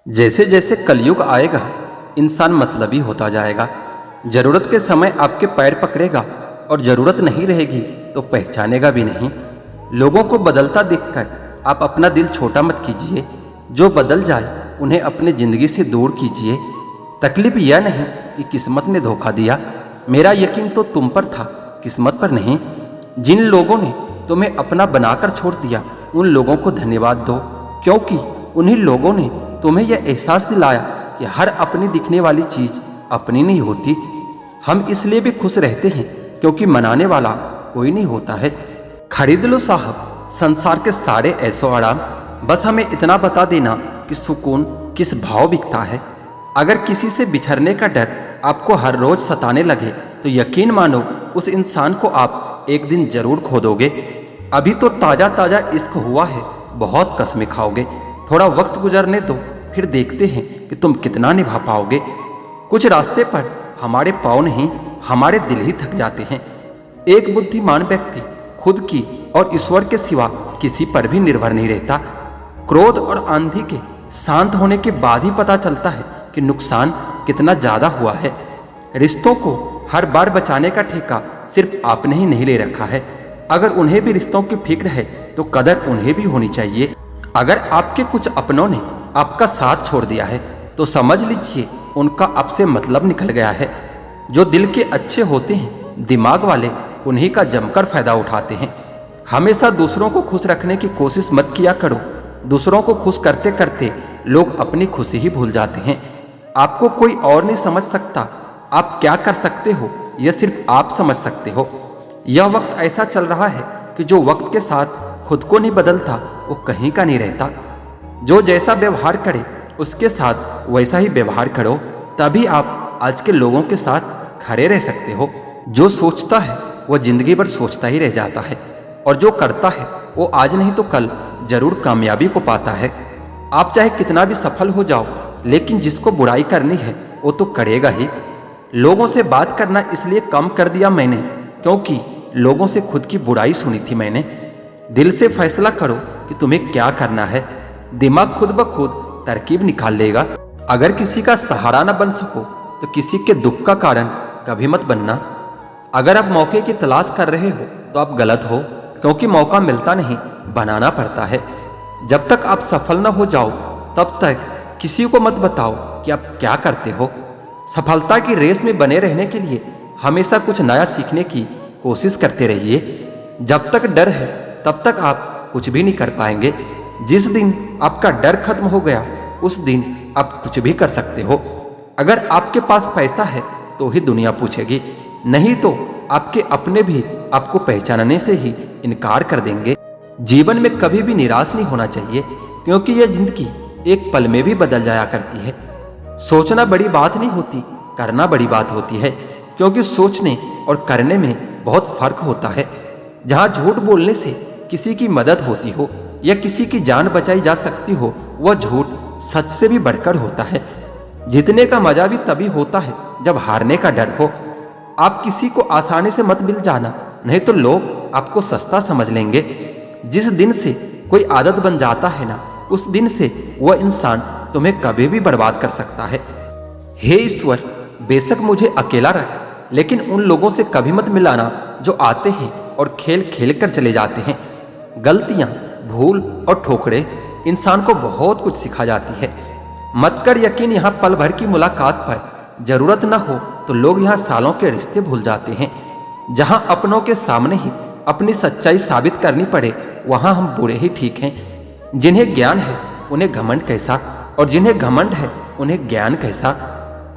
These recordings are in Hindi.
जैसे जैसे कलयुग आएगा इंसान मतलबी होता जाएगा। जरूरत के समय आपके पैर पकड़ेगा और जरूरत नहीं रहेगी तो पहचानेगा भी नहीं। लोगों को बदलता देखकर आप अपना दिल छोटा मत कीजिए। जो बदल जाए उन्हें अपने जिंदगी से दूर कीजिए। तकलीफ यह नहीं कि किस्मत ने धोखा दिया, मेरा यकीन तो तुम पर था, किस्मत पर नहीं। जिन लोगों ने तुम्हें अपना बनाकर छोड़ दिया उन लोगों को धन्यवाद दो, क्योंकि उन्हीं लोगों ने तुम्हें यह एहसास दिलाया कि हर अपनी दिखने वाली चीज अपनी नहीं होती। हम इसलिए भी खुश रहते हैं क्योंकि मनाने वाला कोई नहीं होता है। खरीद लो साहब संसार के सारे ऐसो आराम, बस हमें इतना बता देना कि सुकून किस भाव बिकता है। अगर किसी से बिछड़ने का डर आपको हर रोज सताने लगे तो यकीन मानो उस इंसान को आप एक दिन जरूर खो दोगे। अभी तो ताजा ताजा इश्क हुआ है, बहुत कसमें खाओगे। थोड़ा वक्त गुजरने दो, फिर देखते हैं कि तुम कितना निभा पाओगे। कुछ रास्ते पर हमारे पाँव नहीं हमारे दिल ही थक जाते हैं। एक बुद्धिमान व्यक्ति खुद की और ईश्वर के सिवा किसी पर भी निर्भर नहीं रहता। क्रोध और आंधी के शांत होने के बाद ही पता चलता है कि नुकसान कितना ज्यादा हुआ है। रिश्तों को हर बार बचाने का ठेका सिर्फ आपने ही नहीं ले रखा है। अगर उन्हें भी रिश्तों की फिक्र है तो कदर उन्हें भी होनी चाहिए। अगर आपके कुछ अपनों ने आपका साथ छोड़ दिया है तो समझ लीजिए उनका आपसे मतलब निकल गया है। जो दिल के अच्छे होते हैं दिमाग वाले उन्हीं का जमकर फायदा उठाते हैं। हमेशा दूसरों को खुश रखने की कोशिश मत किया करो। दूसरों को खुश करते करते लोग अपनी खुशी ही भूल जाते हैं। आपको कोई और नहीं समझ सकता। आप क्या कर सकते हो यह सिर्फ आप समझ सकते हो। यह वक्त ऐसा चल रहा है कि जो वक्त के साथ खुद को नहीं बदलता वो कहीं का नहीं रहता। जो जैसा व्यवहार करे उसके साथ वैसा ही व्यवहार करो, तभी आप आज के लोगों के साथ खड़े रह सकते हो। जो सोचता है वह जिंदगी भर सोचता ही रह जाता है, और जो करता है वो आज नहीं तो कल जरूर कामयाबी को पाता है। आप चाहे कितना भी सफल हो जाओ, लेकिन जिसको बुराई करनी है वो तो करेगा ही। लोगों से बात करना इसलिए कम कर दिया मैंने क्योंकि लोगों से खुद की बुराई सुनी थी मैंने। दिल से फैसला करो कि तुम्हें क्या करना है, दिमाग खुद ब खुद तरकीब निकाल लेगा। अगर किसी का सहारा न बन सको तो किसी के दुख का कारण कभी मत बनना। अगर आप मौके की तलाश कर रहे हो तो आप गलत हो, क्योंकि मौका मिलता नहीं बनाना पड़ता है। जब तक आप सफल न हो जाओ तब तक किसी को मत बताओ कि आप क्या करते हो। सफलता की रेस में बने रहने के लिए हमेशा कुछ नया सीखने की कोशिश करते रहिए। जब तक डर है तब तक आप कुछ भी नहीं कर पाएंगे। जिस दिन आपका डर खत्म हो गया उस दिन आप कुछ भी कर सकते हो। अगर आपके पास पैसा है तो ही दुनिया पूछेगी, नहीं तो आपके अपने भी आपको पहचानने से ही इनकार कर देंगे। जीवन में कभी भी निराश नहीं होना चाहिए, क्योंकि यह जिंदगी एक पल में भी बदल जाया करती है। सोचना बड़ी बात नहीं होती, करना बड़ी बात होती है, क्योंकि सोचने और करने में बहुत फर्क होता है। जहां झूठ बोलने से किसी की मदद होती हो या किसी की जान बचाई जा सकती हो, वह झूठ सच से भी बढ़कर होता है। जीतने का मजा भी तभी होता है जब हारने का डर हो। आप किसी को आसानी से मत मिल जाना, नहीं तो लोग आपको सस्ता समझ लेंगे। जिस दिन से कोई आदत बन जाता है ना, उस दिन से वह इंसान तुम्हें कभी भी बर्बाद कर सकता है। हे ईश्वर, बेशक मुझे अकेला रख, लेकिन उन लोगों से कभी मत मिलाना जो आते हैं और खेल खेल कर चले जाते हैं। गलतियां, भूल और ठोकरें इंसान को बहुत कुछ सिखा जाती है। मत कर यकीन यहाँ पल भर की मुलाकात पर, जरूरत न हो तो लोग यहाँ सालों के रिश्ते भूल जाते हैं। जहाँ अपनों के सामने ही अपनी सच्चाई साबित करनी पड़े वहाँ हम बुरे ही ठीक हैं। जिन्हें ज्ञान है उन्हें घमंड कैसा, और जिन्हें घमंड है उन्हें ज्ञान कैसा।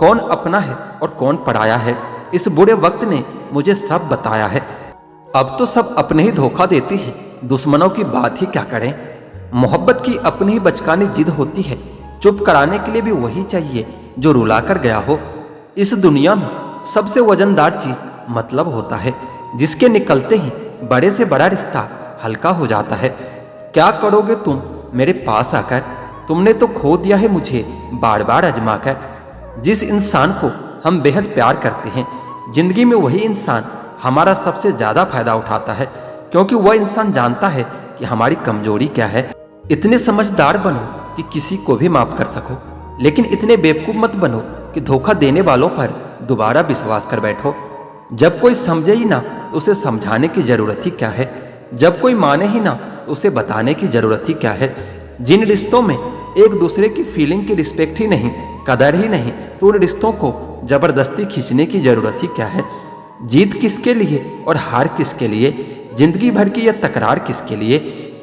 कौन अपना है और कौन पराया है, इस बुरे वक्त ने मुझे सब बताया है। अब तो सब अपने ही धोखा देते हैं, दुश्मनों की बात ही क्या करें। मोहब्बत की अपनी ही बचकानी जिद होती है, चुप कराने के लिए भी वही चाहिए जो रुला कर गया हो। इस दुनिया में सबसे वजनदार चीज मतलब होता है, जिसके निकलते ही बड़े से बड़ा रिश्ता हल्का हो जाता है। क्या करोगे तुम मेरे पास आकर, तुमने तो खो दिया है मुझे बार बार आजमा कर। जिस इंसान को हम बेहद प्यार करते हैं, जिंदगी में वही इंसान हमारा सबसे ज्यादा फायदा उठाता है, क्योंकि वह इंसान जानता है कि हमारी कमजोरी क्या है। इतने समझदार बनो कि किसी को भी माफ कर सको, लेकिन इतने बेवकूफ़ मत बनो कि धोखा देने वालों पर दोबारा विश्वास कर बैठो। जब कोई समझे ही ना तो उसे समझाने की ज़रूरत ही क्या है। जब कोई माने ही ना तो उसे बताने की ज़रूरत ही क्या है। जिन रिश्तों में एक दूसरे की फीलिंग की रिस्पेक्ट ही नहीं, कदर ही नहीं, तो उन रिश्तों को ज़बरदस्ती खींचने की ज़रूरत ही क्या है। जीत किसके लिए और हार किसके लिए, जिंदगी भर की यह तकरार किसके लिए।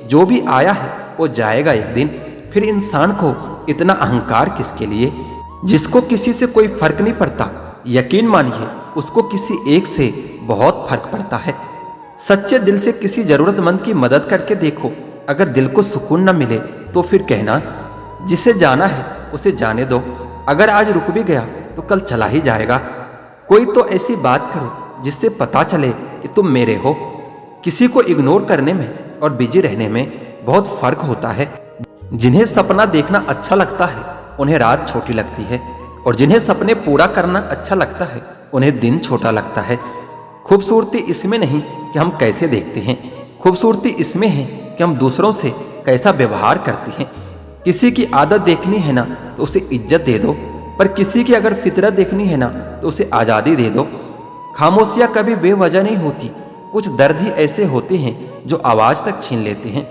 जो भी आया है वो जाएगा एक दिन, फिर इंसान को इतना अहंकार किसके लिए। जिसको किसी से कोई फर्क नहीं पड़ता, यकीन मानिए उसको किसी एक से बहुत फर्क पड़ता है। सच्चे दिल से किसी जरूरतमंद की मदद करके देखो, अगर दिल को सुकून न मिले तो फिर कहना जिसे जाना है उसे जाने दो। अगर आज रुक भी गया तो कल चला ही जाएगा। कोई तो ऐसी बात करो जिससे पता चले कि तुम मेरे हो। किसी को इग्नोर करने में और बिजी रहने में बहुत फर्क होता है। जिन्हें सपना देखना अच्छा लगता है उन्हें रात छोटी लगती है, और जिन्हें सपने पूरा करना अच्छा लगता है उन्हें दिन छोटा लगता है। खूबसूरती इसमें नहीं कि हम कैसे देखते हैं, खूबसूरती इसमें है कि हम दूसरों से कैसा व्यवहार करते हैं। किसी की आदत देखनी है ना तो उसे इज्जत दे दो, पर किसी की अगर फितरत देखनी है ना तो उसे आज़ादी दे दो। खामोशियाँ कभी बेवजह नहीं होती, कुछ दर्द ही ऐसे होते हैं जो आवाज़ तक छीन लेते हैं।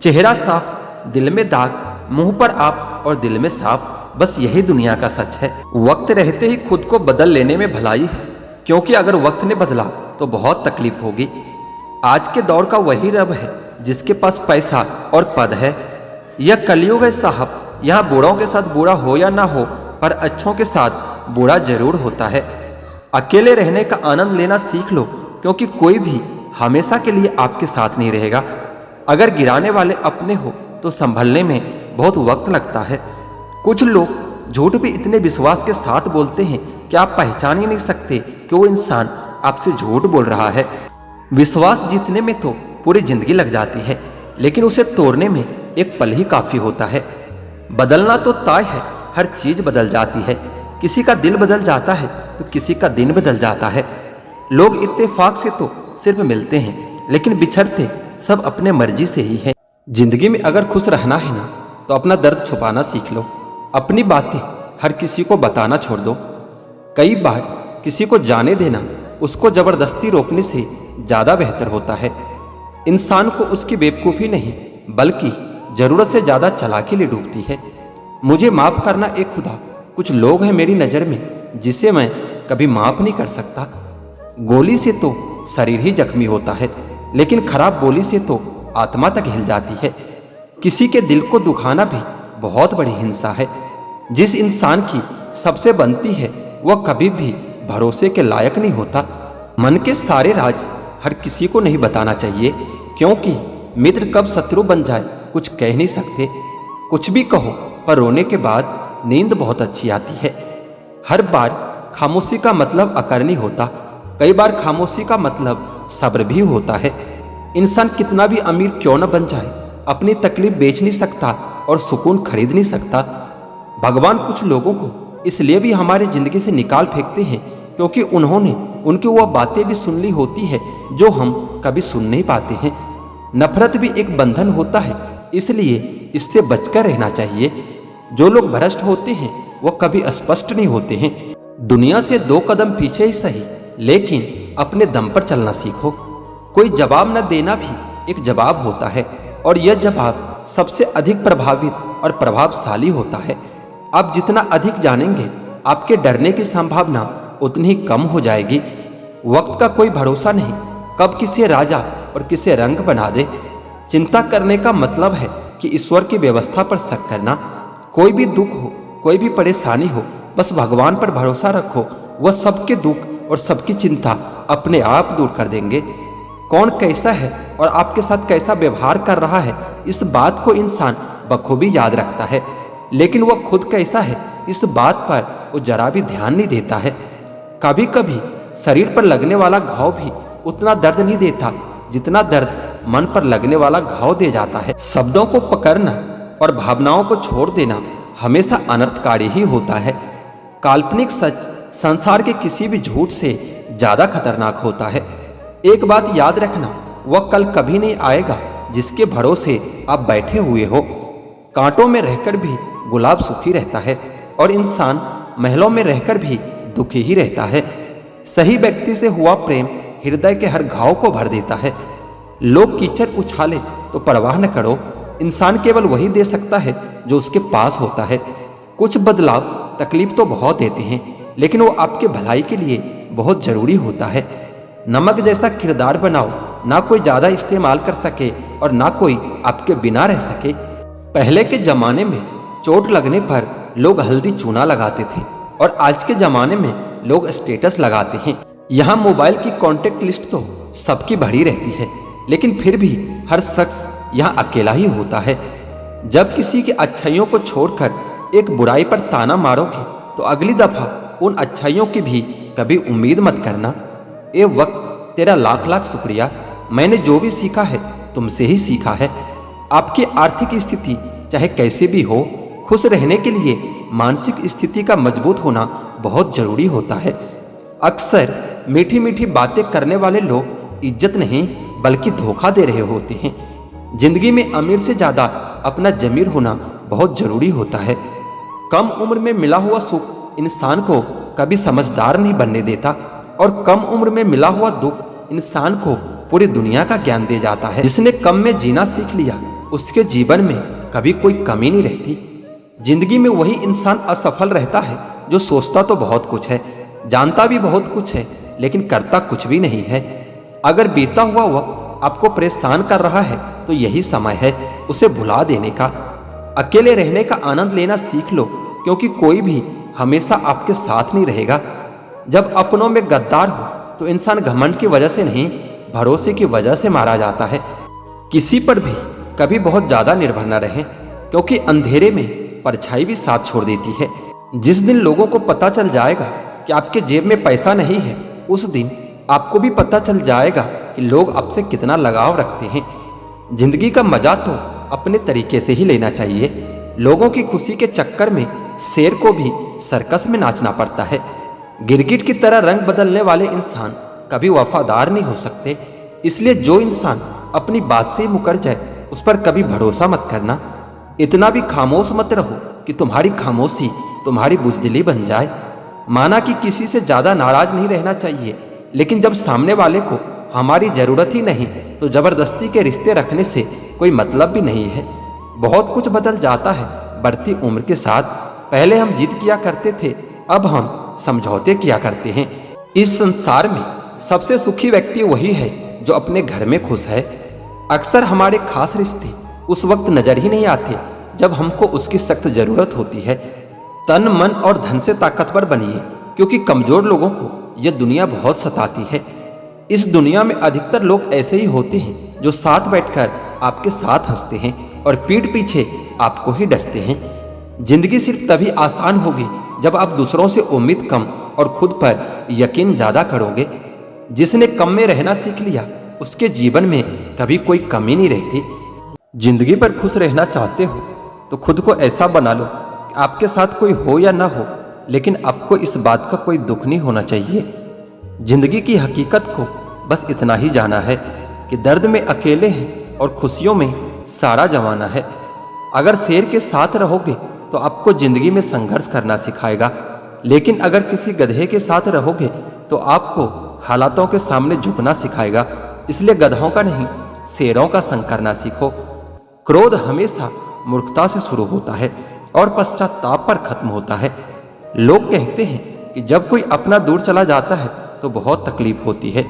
चेहरा साफ, दिल में दाग, मुंह पर आप और दिल में साफ, बस यही दुनिया का सच है। वक्त रहते ही खुद को बदल लेने में भलाई है, क्योंकि अगर वक्त ने बदला तो बहुत तकलीफ होगी। आज के दौर का वही रब है जिसके पास पैसा और पद है। यह कलयुग है साहब, यहाँ बूढ़ों के साथ बुरा हो या ना हो, पर अच्छों के साथ बुरा जरूर होता है। अकेले रहने का आनंद लेना सीख लो, क्योंकि कोई भी हमेशा के लिए आपके साथ नहीं रहेगा। अगर गिराने वाले अपने हो तो संभलने में बहुत वक्त लगता है। कुछ लोग झूठ भी इतने विश्वास के साथ बोलते हैं कि आप पहचान ही नहीं सकते कि वो इंसान आपसे झूठ बोल रहा है। विश्वास जीतने में तो पूरी जिंदगी लग जाती है, लेकिन उसे तोड़ने में एक पल ही काफी होता है। बदलना तो तय है, हर चीज बदल जाती है। किसी का दिल बदल जाता है तो किसी का दिन बदल जाता है। लोग इत्तेफाक से तो सिर्फ मिलते हैं, लेकिन बिछड़ते सब अपने मर्जी से ही है। जिंदगी में अगर खुश रहना है ना तो अपना दर्द छुपाना सीख लो। अपनी बातें हर किसी को बताना छोड़ दो। कई बार किसी को जाने देना उसको जबरदस्ती रोकने से ज्यादा बेहतर होता है। इंसान को उसकी बेवकूफ़ी नहीं बल्कि जरूरत से ज्यादा चालाकी ले डूबती है। मुझे माफ करना एक खुदा, कुछ लोग हैं मेरी नज़र में जिसे मैं कभी माफ नहीं कर सकता। गोली से तो शरीर ही जख्मी होता है, लेकिन खराब बोली से तो आत्मा तक हिल जाती है। किसी के दिल को दुखाना भी बहुत बड़ी हिंसा है। जिस इंसान की सबसे बनती है वह कभी भी भरोसे के लायक नहीं होता। मन के सारे राज हर किसी को नहीं बताना चाहिए, क्योंकि मित्र कब शत्रु बन जाए कुछ कह नहीं सकते। कुछ भी कहो, पर रोने के बाद नींद बहुत अच्छी आती है। हर बार खामोशी का मतलब अकरनी होता, कई बार खामोशी का मतलब सब्र भी होता है। इंसान कितना भी अमीर क्यों न बन जाए, अपनी तकलीफ बेच नहीं सकता और सुकून खरीद नहीं सकता। भगवान कुछ लोगों को इसलिए भी हमारी जिंदगी से निकाल फेंकते हैं क्योंकि उन्होंने उनकी वह बातें भी सुन ली होती है जो हम कभी सुन नहीं पाते हैं। नफरत भी एक बंधन होता है, इसलिए इससे बचकर रहना चाहिए। जो लोग भ्रष्ट होते हैं वह कभी स्पष्ट नहीं होते हैं। दुनिया से 2 कदम पीछे ही सही, लेकिन अपने दम पर चलना सीखो। कोई जवाब न देना भी एक जवाब होता है, और यह जवाब सबसे अधिक प्रभावित और प्रभावशाली होता है। आप जितना अधिक जानेंगे, आपके डरने की संभावना उतनी ही कम हो जाएगी। वक्त का कोई भरोसा नहीं, कब किसे राजा और किसे रंग बना दे। चिंता करने का मतलब है कि ईश्वर की व्यवस्था पर शक करना। कोई भी दुख हो, कोई भी परेशानी हो, बस भगवान पर भरोसा रखो, वह सबके दुख और सबकी चिंता अपने आप दूर कर देंगे। कौन कैसा है और आपके साथ कैसा व्यवहार कर रहा है, इस बात को इंसान बखूबी याद रखता है, लेकिन वह खुद कैसा है इस बात पर वो जरा भी ध्यान नहीं देता है। कभी कभी शरीर पर लगने वाला घाव भी उतना दर्द नहीं देता जितना दर्द मन पर लगने वाला घाव दे जाता है। शब्दों को पकड़ना और भावनाओं को छोड़ देना हमेशा अनर्थकारी ही होता है। काल्पनिक सच संसार के किसी भी झूठ से ज्यादा खतरनाक होता है। एक बात याद रखना, वह कल कभी नहीं आएगा जिसके भरोसे आप बैठे हुए हो। कांटों में रहकर भी गुलाब सुखी रहता है, और इंसान महलों में रहकर भी दुखी ही रहता है। सही व्यक्ति से हुआ प्रेम हृदय के हर घाव को भर देता है। लोग कीचड़ उछाले तो परवाह न करो, इंसान केवल वही दे सकता है जो उसके पास होता है। कुछ बदलाव तकलीफ तो बहुत देते हैं, लेकिन वो आपके भलाई के लिए बहुत जरूरी होता है। नमक जैसा किरदार बनाओ, ना कोई ज्यादा इस्तेमाल कर सके और ना कोई आपके बिना रह सके। पहले के जमाने में चोट लगने पर लोग हल्दी चूना लगाते थे और आज के जमाने में लोग स्टेटस लगाते हैं। यहाँ मोबाइल की कांटेक्ट लिस्ट तो सबकी भरी रहती है, लेकिन फिर भी हर शख्स यहाँ अकेला ही होता है। जब किसी की अच्छाइयों को छोड़कर एक बुराई पर ताना मारोगे तो अगली दफा उन अच्छाइयों की भी कभी उम्मीद मत करना। ए वक्त, तेरा लाख लाख शुक्रिया। मैंने जो भी सीखा है तुमसे ही सीखा है। आपकी आर्थिक स्थिति चाहे कैसे भी हो, खुश रहने के लिए मानसिक स्थिति का मजबूत होना बहुत जरूरी होता है। अक्सर मीठी मीठी बातें करने वाले लोग इज्जत नहीं बल्कि धोखा दे रहे होते हैं। जिंदगी में अमीर से ज्यादा अपना जमीर होना बहुत जरूरी होता है। कम उम्र में मिला हुआ सुख इंसान को कभी समझदार नहीं बनने देता और कम उम्र में मिला हुआ दुख इंसान को पूरी दुनिया का ज्ञान दे जाता है। जिसने कम में जीना सीख लिया उसके जीवन में कभी कोई कमी नहीं रहती। जिंदगी में वही इंसान असफल रहता है जो सोचता तो बहुत कुछ है, जानता भी बहुत कुछ है, लेकिन करता कुछ भी नहीं है। अगर बीता हुआ वक्त आपको परेशान कर रहा है तो यही समय है उसे भुला देने का। अकेले रहने का आनंद लेना सीख लो, क्योंकि कोई भी हमेशा आपके साथ नहीं रहेगा। जब अपनों में गद्दार हो तो इंसान घमंड की वजह से नहीं, भरोसे की वजह से मारा जाता है। किसी पर भी कभी बहुत ज्यादा निर्भर न रहें, क्योंकि अंधेरे में परछाई भी साथ छोड़ देती है। जिस दिन लोगों को पता चल जाएगा कि आपके जेब में पैसा नहीं है, उस दिन आपको भी पता चल जाएगा कि लोग आपसे कितना लगाव रखते हैं। जिंदगी का मजा तो अपने तरीके से ही लेना चाहिए। लोगों की खुशी के चक्कर में शेर को भी सर्कस में नाचना पड़ता है। गिरगिट की तरह रंग बदलने वाले इंसान कभी वफादार नहीं हो सकते। इसलिए जो इंसान अपनी बात से ही मुकर जाए उस पर कभी भरोसा मत करना। इतना भी खामोश मत रहो कि तुम्हारी खामोशी तुम्हारी बुजदिली बन जाए। माना कि किसी से ज्यादा नाराज नहीं रहना चाहिए, लेकिन जब सामने वाले को हमारी जरूरत ही नहीं तो जबरदस्ती के रिश्ते रखने से कोई मतलब भी नहीं है। बहुत कुछ बदल जाता है बढ़ती उम्र के साथ। पहले हम जिद किया करते थे, अब हम समझौते किया करते हैं। इस संसार में सबसे सुखी व्यक्ति वही है जो अपने घर में खुश है। अक्सर हमारे खास रिश्ते उस वक्त नजर ही नहीं आते जब हमको उसकी सख्त जरूरत होती है। तन मन और धन से ताकतवर बनिए, क्योंकि कमजोर लोगों को यह दुनिया बहुत सताती है। इस दुनिया में अधिकतर लोग ऐसे ही होते हैं जो साथ बैठकर आपके साथ हंसते हैं और पीठ पीछे आपको ही डसते हैं। जिंदगी सिर्फ तभी आसान होगी जब आप दूसरों से उम्मीद कम और खुद पर यकीन ज्यादा करोगे। जिसने कम में रहना सीख लिया उसके जीवन में कभी कोई कमी नहीं रहती। जिंदगी पर खुश रहना चाहते हो तो खुद को ऐसा बना लो कि आपके साथ कोई हो या ना हो, लेकिन आपको इस बात का कोई दुख नहीं होना चाहिए। जिंदगी की हकीकत को बस इतना ही जाना है कि दर्द में अकेले हैं और खुशियों में सारा जमाना है। अगर शेर के साथ रहोगे तो आपको जिंदगी में संघर्ष करना सिखाएगा, लेकिन अगर किसी गधे के साथ रहोगे तो आपको हालातों के सामने झुकना सिखाएगा। इसलिए गधों का नहीं, शेरों का संग करना सीखो। क्रोध हमेशा मूर्खता से शुरू होता है और पश्चाताप पर खत्म होता है। लोग कहते हैं कि जब कोई अपना दूर चला जाता है तो बहुत तकलीफ होती है,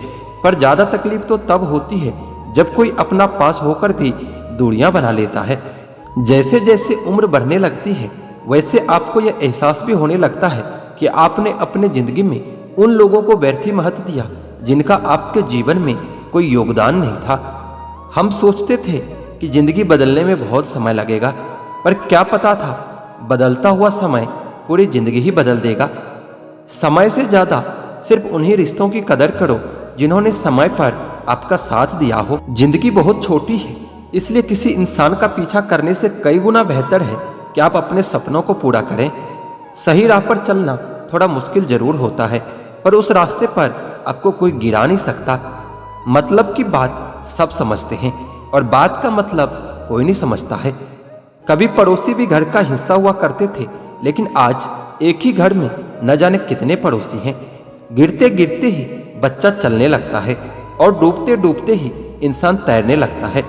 पर ज्यादा तकलीफ तो तब होती है जब कोई अपना पास होकर भी दूरियां बना लेता है। जैसे जैसे उम्र बढ़ने लगती है वैसे आपको यह एहसास भी होने लगता है कि आपने अपने जिंदगी में उन लोगों को व्यर्थ ही महत्व दिया जिनका आपके जीवन में कोई योगदान नहीं था। हम सोचते थे कि जिंदगी बदलने में बहुत समय लगेगा, पर क्या पता था बदलता हुआ समय पूरी जिंदगी ही बदल देगा। समय से ज्यादा सिर्फ उन्हीं रिश्तों की कदर करो जिन्होंने समय पर आपका साथ दिया हो। जिंदगी बहुत छोटी है, इसलिए किसी इंसान का पीछा करने से कई गुना बेहतर है कि आप अपने सपनों को पूरा करें। सही राह पर चलना थोड़ा मुश्किल जरूर होता है, पर उस रास्ते पर आपको कोई गिरा नहीं सकता। मतलब की बात सब समझते हैं और बात का मतलब कोई नहीं समझता है। कभी पड़ोसी भी घर का हिस्सा हुआ करते थे, लेकिन आज एक ही घर में न जाने कितने पड़ोसी हैं। गिरते गिरते ही बच्चा चलने लगता है और डूबते डूबते ही इंसान तैरने लगता है।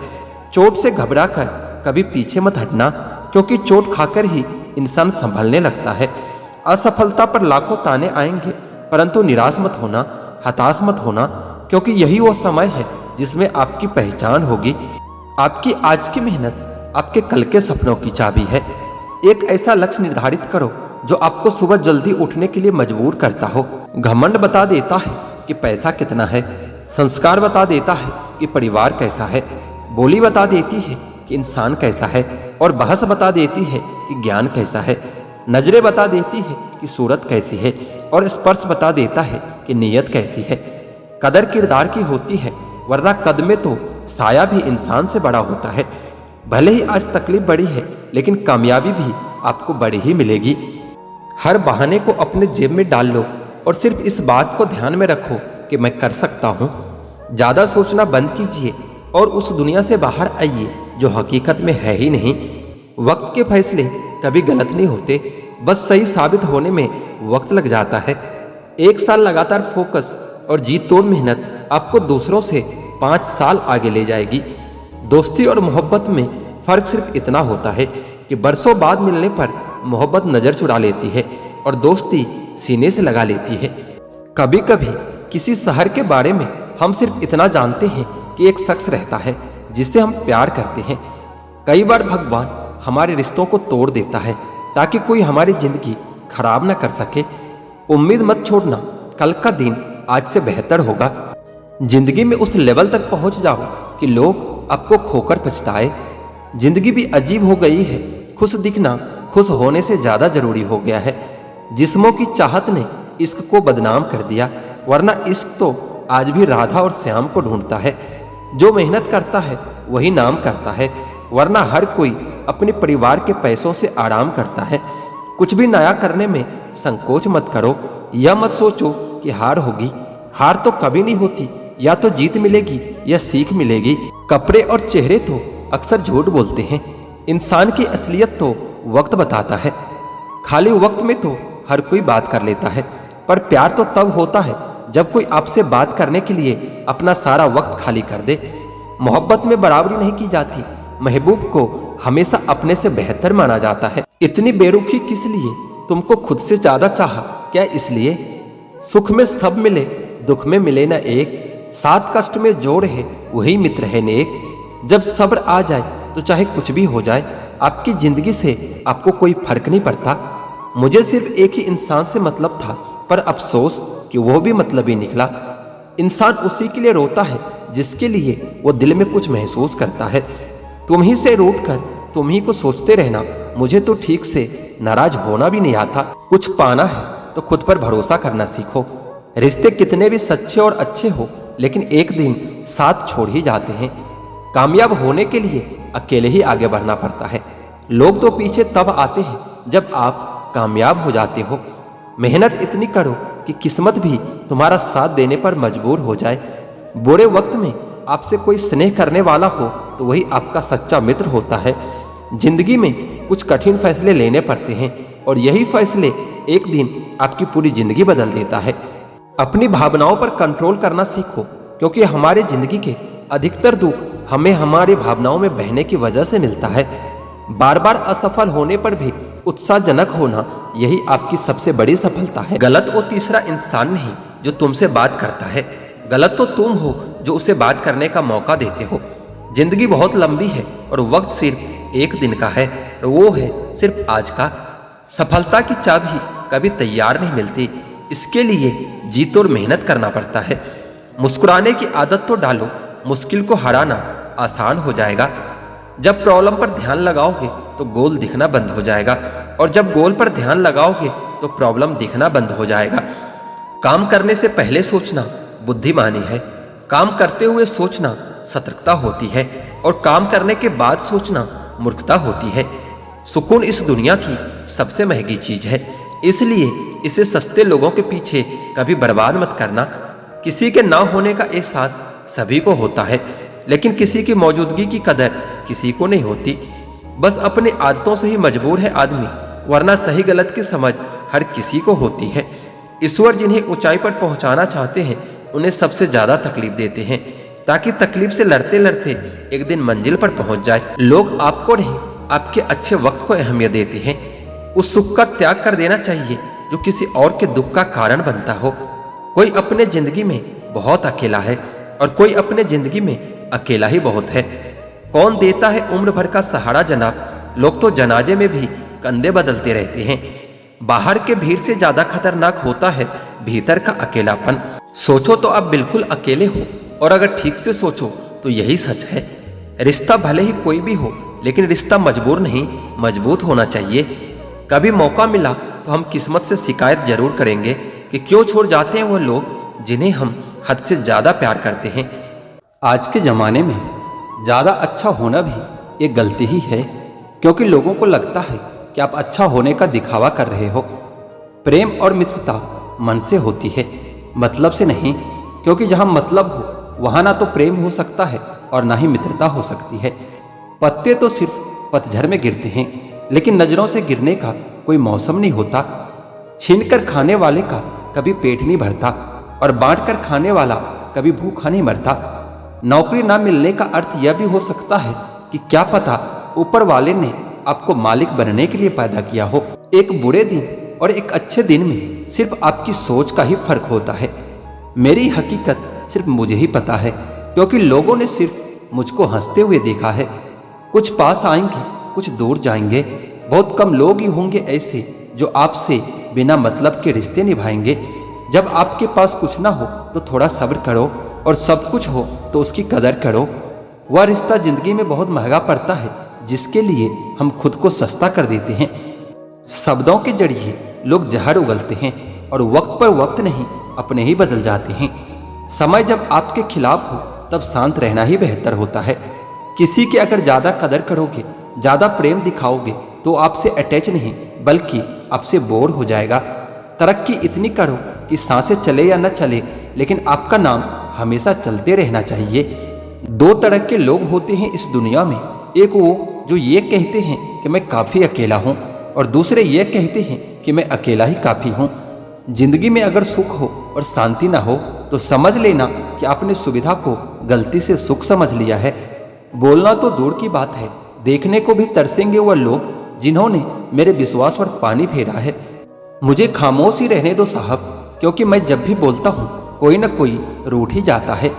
चोट से घबराकर कभी पीछे मत हटना, क्योंकि चोट खाकर ही इंसान संभलने लगता है। असफलता पर लाखों ताने आएंगे, परंतु निराश मत होना, हताश मत होना, क्योंकि यही वो समय है जिसमें आपकी पहचान होगी। आपकी आज की मेहनत आपके कल के सपनों की चाबी है। एक ऐसा लक्ष्य निर्धारित करो जो आपको सुबह जल्दी उठने के लिए मजबूर करता हो। घमंड बता देता है कि पैसा कितना है, संस्कार बता देता है कि परिवार कैसा है, बोली बता देती है कि इंसान कैसा है, और बहस बता देती है कि ज्ञान कैसा है। नजरें बता देती है कि सूरत कैसी है, और स्पर्श बता देता है कि नीयत कैसी है। कदर किरदार की होती है, वरना कद में तो साया भी इंसान से बड़ा होता है। भले ही आज तकलीफ बड़ी है, लेकिन कामयाबी भी आपको बड़ी ही मिलेगी। हर बहाने को अपने जेब में डाल लो और सिर्फ इस बात को ध्यान में रखो कि मैं कर सकता हूँ। ज्यादा सोचना बंद कीजिए और उस दुनिया से बाहर आइए जो हकीकत में है ही नहीं। वक्त के फैसले कभी गलत नहीं होते, बस सही साबित होने में वक्त लग जाता है। 1 साल लगातार फोकस और जी तोड़ मेहनत आपको दूसरों से 5 साल आगे ले जाएगी। दोस्ती और मोहब्बत में फर्क सिर्फ इतना होता है कि बरसों बाद मिलने पर मोहब्बत नजर चुरा लेती है और दोस्ती सीने से लगा लेती है। कभी कभी किसी शहर के बारे में हम सिर्फ इतना जानते हैं कि एक शख्स रहता है जिससे हम प्यार करते हैं। कई बार भगवान हमारे रिश्तों को तोड़ देता है ताकि कोई हमारी जिंदगी खराब न कर सके। उम्मीद मत छोड़ना, कल का दिन आज से बेहतर होगा। जिंदगी में उस लेवल तक पहुंच जाओ कि लोग आपको खोकर पछताए। जिंदगी भी अजीब हो गई है, खुश दिखना खुश होने से ज्यादा जरूरी हो गया है। जिस्मों की चाहत ने इश्क को बदनाम कर दिया, वरना इश्क तो आज भी राधा और श्याम को ढूंढता है। जो मेहनत करता है वही नाम करता है, वरना हर कोई अपने परिवार के पैसों से आराम करता है। कुछ भी नया करने में संकोच मत करो। यह मत सोचो कि हार होगी, हार तो कभी नहीं होती, या तो जीत मिलेगी या सीख मिलेगी। कपड़े और चेहरे तो अक्सर झूठ बोलते हैं, इंसान की असलियत तो वक्त बताता है। खाली वक्त में तो हर कोई बात कर लेता है, पर प्यार तो तब होता है जब कोई आपसे बात करने के लिए अपना सारा वक्त खाली कर दे। मोहब्बत में बराबरी नहीं की जाती, महबूब को हमेशा अपने से बेहतर माना जाता है। इतनी बेरुखी किस लिए? तुमको खुद से ज्यादा चाहा क्या इसलिए? सुख में सब मिले, दुख में मिले न एक, साथ कष्ट में जोड़ है वही मित्र है नेक। जब सब्र आ जाए तो चाहे कुछ भी हो जाए, आपकी जिंदगी से आपको कोई फर्क नहीं पड़ता। मुझे सिर्फ एक ही इंसान से मतलब था, पर अफसोस कि वो भी मतलब ही निकला। इंसान उसी के लिए रोता है जिसके लिए वो दिल में कुछ महसूस करता है। तुम ही से रूठ कर तुम ही को सोचते रहना, मुझे तो ठीक से नाराज होना भी नहीं आता। कुछ पाना है तो खुद पर भरोसा करना सीखो। रिश्ते कितने भी सच्चे और अच्छे हो, लेकिन एक दिन साथ छोड़ ही जाते हैं। कामयाब होने के लिए अकेले ही आगे बढ़ना पड़ता है। लोग तो पीछे तब आते हैं जब आप कामयाब हो जाते हो। मेहनत इतनी करो कि किस्मत भी तुम्हारा साथ देने पर मजबूर हो जाए। बुरे वक्त में आपसे कोई स्नेह करने वाला हो तो वही आपका सच्चा मित्र होता है। जिंदगी में कुछ कठिन फैसले लेने पड़ते हैं, और यही फैसले एक दिन आपकी पूरी जिंदगी बदल देता है। अपनी भावनाओं पर कंट्रोल करना सीखो, क्योंकि हमारे जिंदगी के अधिकतर दुख हमें हमारी भावनाओं में बहने की वजह से मिलता है। बार बार असफल होने पर भी उत्साहजनक होना, यही आपकी सबसे बड़ी सफलता है। गलत वो तीसरा इंसान नहीं जो तुमसे बात करता है, गलत तो तुम हो जो उसे बात करने का मौका देते हो। जिंदगी बहुत लंबी है और वक्त सिर्फ एक दिन का है, और वो है सिर्फ आज का। सफलता की चाबी कभी तैयार नहीं मिलती, इसके लिए जीत और मेहनत करना पड़ता है। मुस्कुराने की आदत तो डालो, मुश्किल को हराना आसान हो जाएगा। जब प्रॉब्लम पर ध्यान लगाओगे तो गोल दिखना बंद हो जाएगा, और जब गोल पर ध्यान लगाओगे तो प्रॉब्लम दिखना बंद हो जाएगा। काम करने से पहले सोचना बुद्धिमानी है, काम करते हुए सोचना सतर्कता होती है, और काम करने के बाद सोचना मूर्खता होती है। सुकून इस दुनिया की सबसे महंगी चीज है, इसलिए इसे सस्ते लोगों के पीछे कभी बर्बाद मत करना। किसी के ना होने का एहसास सभी को होता है, लेकिन किसी की मौजूदगी की कदर किसी को नहीं होती। बस अपनी आदतों से ही मजबूर है आदमी वरना सही गलत की समझ हर किसी को होती है। ईश्वर जिन्हें ऊंचाई पर पहुंचाना चाहते हैं उन्हें सबसे ज्यादा तकलीफ देते हैं, ताकि तकलीफ से लड़ते लड़ते एक दिन मंजिल पर पहुंच जाए। लोग आपको नहीं, आपके अच्छे वक्त को अहमियत देते हैं। उस सुख का त्याग कर देना चाहिए जो किसी और के दुख का कारण बनता हो। कोई अपने जिंदगी में बहुत अकेला है और कोई अपने जिंदगी में अकेला ही बहुत है। कौन देता है उम्र भर का सहारा जनाब, लोग तो जनाजे में भी कंधे बदलते रहते हैं। बाहर के भीड़ से ज्यादा खतरनाक होता है भीतर का अकेलापन। सोचो तो आप बिल्कुल अकेले हो, और अगर ठीक से सोचो तो यही सच है। रिश्ता भले ही कोई भी हो, लेकिन रिश्ता मजबूर नहीं, मजबूत होना चाहिए। कभी मौका मिला तो हम किस्मत से शिकायत जरूर करेंगे कि क्यों छोड़ जाते हैं वो लोग जिन्हें हम हद से ज्यादा प्यार करते हैं। आज के जमाने में ज्यादा अच्छा होना भी एक गलती ही है, क्योंकि लोगों को लगता है कि आप अच्छा होने का दिखावा कर रहे हो। प्रेम और मित्रता मन से होती है, मतलब से नहीं, क्योंकि जहां मतलब हो वहां ना तो प्रेम हो सकता है और ना ही मित्रता हो सकती है। पत्ते तो सिर्फ पतझड़ में गिरते हैं, लेकिन नजरों से गिरने का कोई मौसम नहीं होता। छीन कर खाने वाले का कभी पेट नहीं भरता और बांट कर खाने वाला कभी भूखा नहीं मरता। नौकरी ना मिलने का अर्थ यह भी हो सकता है कि क्या पता ऊपर वाले ने आपको मालिक बनने के लिए पैदा किया हो। एक बुरे दिन और एक अच्छे दिन में सिर्फ आपकी सोच का ही फर्क होता है। मेरी हकीकत सिर्फ मुझे ही पता है, क्योंकि लोगों ने सिर्फ मुझको हंसते हुए देखा है। कुछ पास आएंगे, कुछ दूर जाएंगे। बहुत कम लोग ही होंगे ऐसे जो आपसे बिना मतलब के रिश्ते निभाएंगे। जब आपके पास कुछ ना हो तो थोड़ा सब्र करो, और सब कुछ हो तो उसकी कदर करो। वह रिश्ता जिंदगी में बहुत महंगा पड़ता है जिसके लिए हम खुद को सस्ता कर देते हैं। शब्दों के जरिए लोग जहर उगलते हैं और वक्त पर वक्त नहीं अपने ही बदल जाते हैं। समय जब आपके खिलाफ हो तब शांत रहना ही बेहतर होता है। किसी की अगर ज्यादा कदर करोगे, ज्यादा प्रेम दिखाओगे तो आपसे अटैच नहीं बल्कि आपसे बोर हो जाएगा। तरक्की इतनी करो कि सांसें चले या न चले, लेकिन आपका नाम हमेशा चलते रहना चाहिए। दो तरह के लोग होते हैं इस दुनिया में, एक वो जो ये कहते हैं कि मैं काफी अकेला हूँ, और दूसरे ये कहते हैं कि मैं अकेला ही काफी हूँ। जिंदगी में अगर सुख हो और शांति ना हो तो समझ लेना कि आपने सुविधा को गलती से सुख समझ लिया है। बोलना तो दूर की बात है, देखने को भी तरसेंगे वह लोग जिन्होंने मेरे विश्वास पर पानी फेरा है। मुझे खामोश ही रहने दो साहब, क्योंकि मैं जब भी बोलता हूँ कोई न कोई रूठ ही जाता है।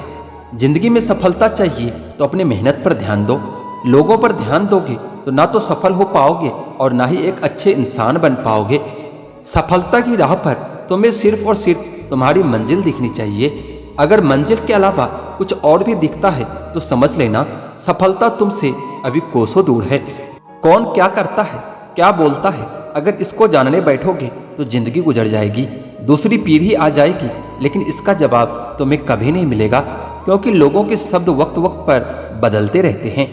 जिंदगी में सफलता चाहिए तो अपनी मेहनत पर ध्यान दो। लोगों पर ध्यान दोगे तो ना तो सफल हो पाओगे और ना ही एक अच्छे इंसान बन पाओगे। सफलता की राह पर तुम्हें सिर्फ और सिर्फ तुम्हारी मंजिल दिखनी चाहिए। अगर मंजिल के अलावा कुछ और भी दिखता है तो समझ लेना सफलता तुमसे अभी कोसों दूर है। कौन क्या करता है, क्या बोलता है, अगर इसको जानने बैठोगे तो जिंदगी गुजर जाएगी, दूसरी पीढ़ी आ जाएगी, लेकिन इसका जवाब तुम्हें कभी नहीं मिलेगा, क्योंकि लोगों के शब्द वक्त वक्त पर बदलते रहते हैं।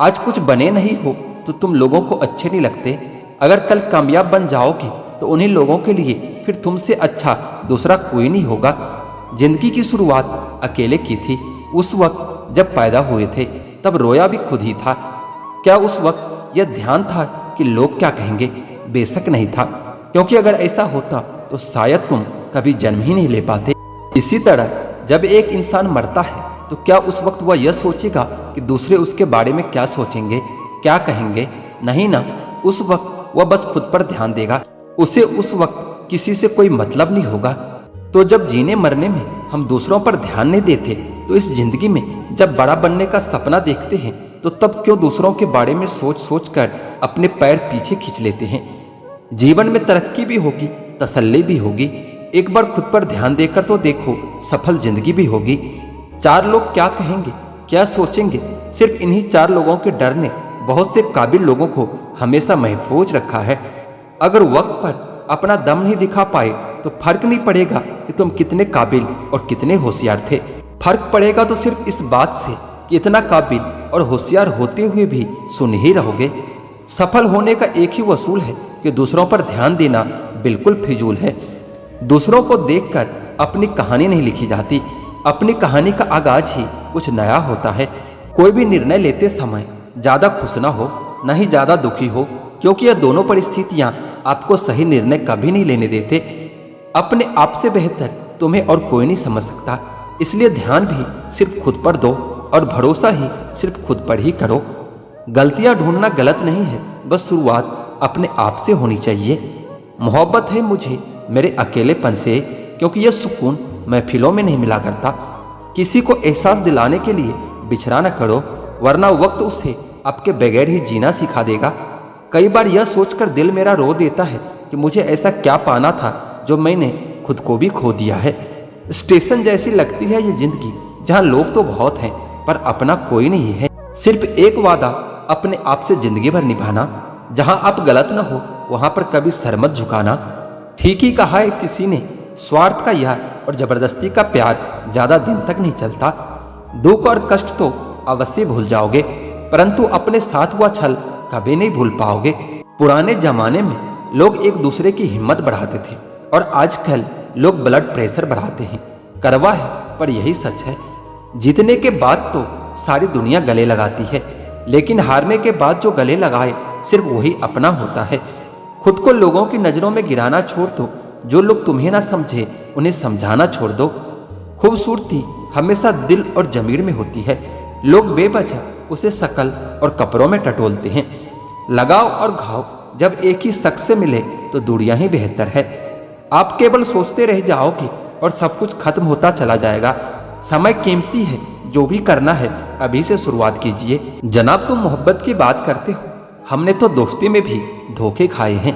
आज कुछ बने नहीं हो तो तुम लोगों को अच्छे नहीं लगते। अगर कल कामयाब बन जाओगे तो उन्हीं लोगों के लिए फिर तुमसे अच्छा दूसरा कोई नहीं होगा। जिंदगी की शुरुआत अकेले की थी। उस वक्त जब पैदा हुए थे तब रोया भी खुद ही था। क्या उस वक्त यह ध्यान था कि लोग क्या कहेंगे? बेशक नहीं था, क्योंकि अगर ऐसा होता तो शायद तुम कभी जन्म ही नहीं ले पाते। इसी तरह जब एक इंसान मरता है तो क्या उस वक्त वह यह सोचेगा कि दूसरे उसके बारे में क्या सोचेंगे, क्या कहेंगे? नहीं ना, उस वक्त वह बस खुद पर ध्यान देगा। उसे उस वक्त किसी से कोई मतलब नहीं होगा। तो जब जीने मरने में हम दूसरों पर ध्यान नहीं देते तो इस जिंदगी में जब बड़ा बनने का सपना देखते हैं तो तब क्यों दूसरों के बारे में सोच सोच कर अपने पैर पीछे खींच लेते हैं? जीवन में तरक्की भी होगी, तसल्ली भी होगी। एक बार खुद पर ध्यान देकर तो देखो, सफल जिंदगी भी होगी। चार लोग क्या कहेंगे, क्या सोचेंगे, सिर्फ इन्हीं चार लोगों के डर ने बहुत से काबिल लोगों को हमेशा महफूज रखा है। अगर वक्त पर अपना दम नहीं दिखा पाए तो फर्क नहीं पड़ेगा कि तुम कितने काबिल और कितने होशियार थे। फर्क पड़ेगा तो सिर्फ इस बात से कि इतना काबिल और होशियार होते हुए भी सुन ही रहोगे। सफल होने का एक ही वसूल है कि दूसरों पर ध्यान देना बिल्कुल फिजूल है। दूसरों को देखकर अपनी कहानी नहीं लिखी जाती, अपनी कहानी का आगाज ही कुछ नया होता है। कोई भी निर्णय लेते समय ज्यादा खुश ना हो, न ही ज्यादा दुखी हो। क्योंकि यह दोनों परिस्थितियां आपको सही निर्णय कभी नहीं लेने देते। अपने आप से बेहतर तुम्हें और कोई नहीं समझ सकता, इसलिए ध्यान भी सिर्फ खुद पर दो और भरोसा ही सिर्फ खुद पर ही करो। गलतियां ढूंढना गलत नहीं है, बस शुरुआत अपने आप से होनी चाहिए। मोहब्बत है मुझे मेरे अकेलेपन से, क्योंकि यह सुकून महफिलों में नहीं मिला करता। किसी को एहसास दिलाने के लिए बिछड़ा न करो, वरना वक्त उसे आपके बगैर ही जीना सिखा देगा। कई बार यह सोचकर दिल मेरा रो देता है कि मुझे ऐसा क्या पाना था जो मैंने खुद को भी खो दिया है। स्टेशन जैसी लगती है ये जिंदगी, जहाँ लोग तो बहुत हैं पर अपना कोई नहीं है। सिर्फ एक वादा अपने आप से जिंदगी भर निभाना, जहाँ आप गलत न हो वहाँ पर कभी सर मत झुकाना। ठीक ही कहा है किसी ने, स्वार्थ का यार और जबरदस्ती का प्यार ज्यादा दिन तक नहीं चलता। दुख और कष्ट तो अवश्य भूल जाओगे, परंतु अपने साथ हुआ छल कभी नहीं भूल पाओगे। पुराने जमाने में लोग एक दूसरे की हिम्मत बढ़ाते थे और आजकल लोग ब्लड प्रेशर बढ़ाते हैं। कड़वा है पर यही सच है। जीतने के बाद तो सारी दुनिया गले लगाती है, लेकिन हारने के बाद जो गले लगाए सिर्फ वही अपना होता है। खुद को लोगों की नजरों में गिराना छोड़ दो, जो लोग तुम्हें ना समझे उन्हें समझाना छोड़ दो। खूबसूरती हमेशा दिल और जमीर में होती है। लोग बेवजह उसे शकल और कपड़ों में टटोलते हैं। लगाव और घाव जब एक ही शख्स से मिले तो दूरियां ही बेहतर है। आप केवल सोचते रह जाओगे और सब कुछ खत्म होता चला जाएगा। समय कीमती है, जो भी करना है अभी से शुरुआत कीजिए। जनाब, तुम मोहब्बत की बात करते हो, हमने तो दोस्ती में भी धोखे खाए हैं।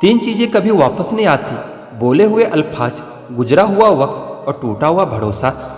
3 चीजें कभी वापस नहीं आती: बोले हुए अल्फाज, गुजरा हुआ वक्त और टूटा हुआ भरोसा।